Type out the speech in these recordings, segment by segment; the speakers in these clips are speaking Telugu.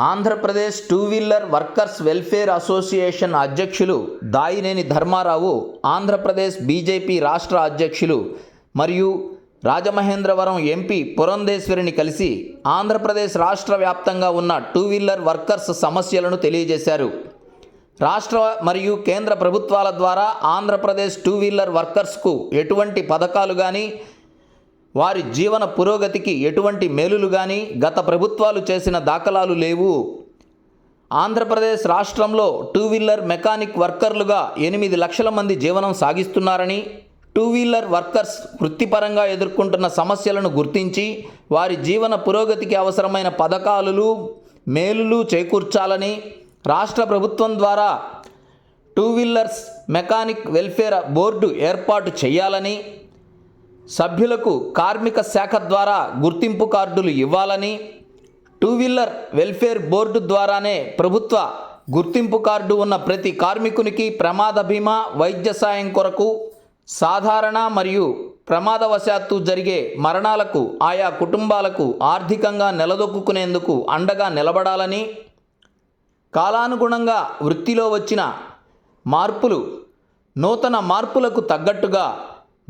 Andhra Pradesh two wheeler workers welfare association అధ్యక్షులు దాయినేని ధర్మారావు, ఆంధ్రప్రదేశ్ బీజేపీ రాష్ట్ర అధ్యక్షులు మరియు రాజమహేంద్రవరం ఎంపీ పురంధేశ్వరిని కలిసి ఆంధ్రప్రదేశ్ రాష్ట్ర వ్యాప్తంగా ఉన్న టూ వీలర్ వర్కర్స్ సమస్యలను తెలియజేశారు. రాష్ట్ర మరియు కేంద్ర ప్రభుత్వాల ద్వారా ఆంధ్రప్రదేశ్ టూ వీలర్ వర్కర్స్కు ఎటువంటి పథకాలు కానీ, వారి జీవన పురోగతికి ఎటువంటి మేలులు కానీ గత ప్రభుత్వాలు చేసిన దాఖలాలు లేవు. ఆంధ్రప్రదేశ్ రాష్ట్రంలో టూ వీలర్ మెకానిక్ వర్కర్లుగా 8 లక్షల మంది జీవనం సాగిస్తున్నారని, టూ వీలర్ వర్కర్స్ వృత్తిపరంగా ఎదుర్కొంటున్న సమస్యలను గుర్తించి వారి జీవన పురోగతికి అవసరమైన పథకాలు, మేలులు చేకూర్చాలని రాష్ట్ర ప్రభుత్వం ద్వారా two wheelers mechanic welfare board ఏర్పాటు చేయాలని, సభ్యులకు కార్మిక శాఖ ద్వారా గుర్తింపు కార్డులు ఇవ్వాలని, టూ వీలర్ వెల్ఫేర్ బోర్డు ద్వారానే ప్రభుత్వ గుర్తింపు కార్డు ఉన్న ప్రతి కార్మికునికి ప్రమాద బీమా, వైద్య సాయం కొరకు, సాధారణ మరియు ప్రమాదవశాత్తు జరిగే మరణాలకు ఆయా కుటుంబాలకు ఆర్థికంగా నిలదొక్కునేందుకు అండగా నిలబడాలని, కాలానుగుణంగా వృత్తిలో వచ్చిన మార్పులు, నూతన మార్పులకు తగ్గట్టుగా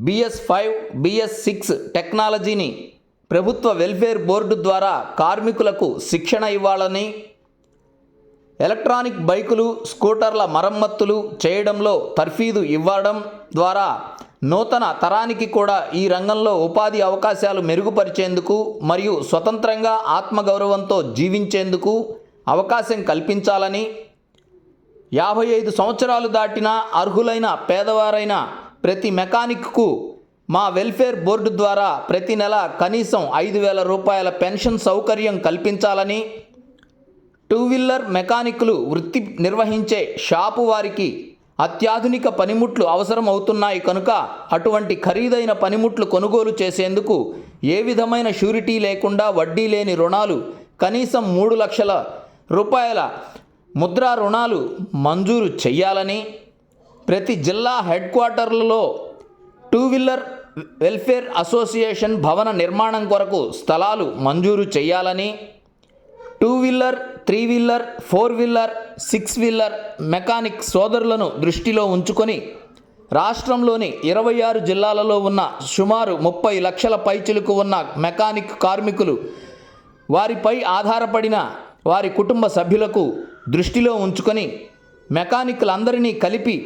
BS5, BS6 టెక్నాలజీని ప్రభుత్వ వెల్ఫేర్ బోర్డు ద్వారా కార్మికులకు శిక్షణ ఇవ్వాలని, ఎలక్ట్రానిక్ బైకులు, స్కూటర్ల మరమ్మతులు చేయడంలో తర్ఫీదు ఇవ్వడం ద్వారా నూతన తరానికి కూడా ఈ రంగంలో ఉపాధి అవకాశాలు మెరుగుపరిచేందుకు మరియు స్వతంత్రంగా ఆత్మగౌరవంతో జీవించేందుకు అవకాశం కల్పించాలని, 55 సంవత్సరాలు దాటిన అర్హులైన పేదవారైన ప్రతి మెకానిక్కు మా వెల్ఫేర్ బోర్డు ద్వారా ప్రతి నెల కనీసం 5,000 రూపాయల పెన్షన్ సౌకర్యం కల్పించాలని, టూ వీలర్ మెకానిక్లు వృత్తి నిర్వహించే షాపు వారికి అత్యాధునిక పనిముట్లు అవసరం అవుతున్నాయి కనుక అటువంటి ఖరీదైన పనిముట్లు కొనుగోలు చేసేందుకు ఏ విధమైన షూరిటీ లేకుండా వడ్డీ లేని రుణాలు కనీసం 3 లక్షల రూపాయల ముద్రా రుణాలు మంజూరు చేయాలని, ప్రతి జిల్లా హెడ్ క్వార్టర్లలో టూ వీలర్ వెల్ఫేర్ అసోసియేషన్ భవన నిర్మాణం కొరకు స్థలాలు మంజూరు చేయాలని, two wheeler, 3 wheeler, 4 wheeler, 6 wheeler mechanic సోదరులను దృష్టిలో ఉంచుకొని రాష్ట్రంలోని 26 జిల్లాలలో ఉన్న సుమారు 30 లక్షల పైచిలుకు ఉన్న మెకానిక్ కార్మికులు, వారిపై ఆధారపడిన వారి కుటుంబ సభ్యులకు దృష్టిలో ఉంచుకొని మెకానిక్లందరినీ కలిపి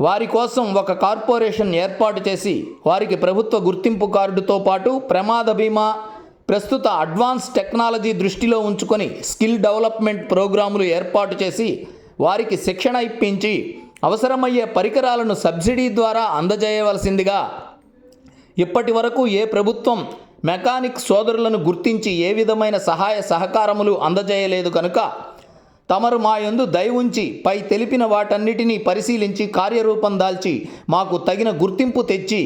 వారి కోసం ఒక కార్పొరేషన్ ఏర్పాటు చేసి వారికి ప్రభుత్వ గుర్తింపు కార్డుతో పాటు ప్రమాద బీమా, ప్రస్తుత అడ్వాన్స్ టెక్నాలజీ దృష్టిలో ఉంచుకొని స్కిల్ డెవలప్మెంట్ ప్రోగ్రాములు ఏర్పాటు చేసి వారికి శిక్షణ ఇప్పించి అవసరమయ్యే పరికరాలను సబ్సిడీ ద్వారా అందజేయవలసిందిగా ఇప్పటి వరకు ఏ ప్రభుత్వం మెకానిక్ సోదరులను గుర్తించి ఏ విధమైన సహాయ సహకారములు అందజేయలేదు కనుక తమరు మా యందు దయ ఉంచి పై తెలిపిన వాటన్నిటినీ పరిశీలించి కార్యరూపం దాల్చి మాకు తగిన గుర్తింపు తెచ్చి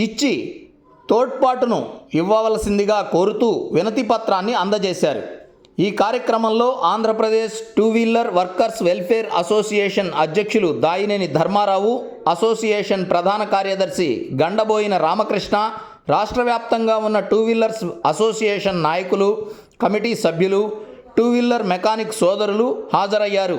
ఇచ్చి తోడ్పాటును ఇవ్వవలసిందిగా కోరుతూ వినతి పత్రాన్ని అందజేశారు. ఈ కార్యక్రమంలో Andhra Pradesh two wheeler workers welfare association అధ్యక్షులు దాయినేని ధర్మారావు, అసోసియేషన్ ప్రధాన కార్యదర్శి గండబోయిన రామకృష్ణ, రాష్ట్ర వ్యాప్తంగా ఉన్న టూ వీలర్స్ అసోసియేషన్ నాయకులు, కమిటీ సభ్యులు, టూ వీలర్ మెకానిక్ సోదరులు హాజరయ్యారు.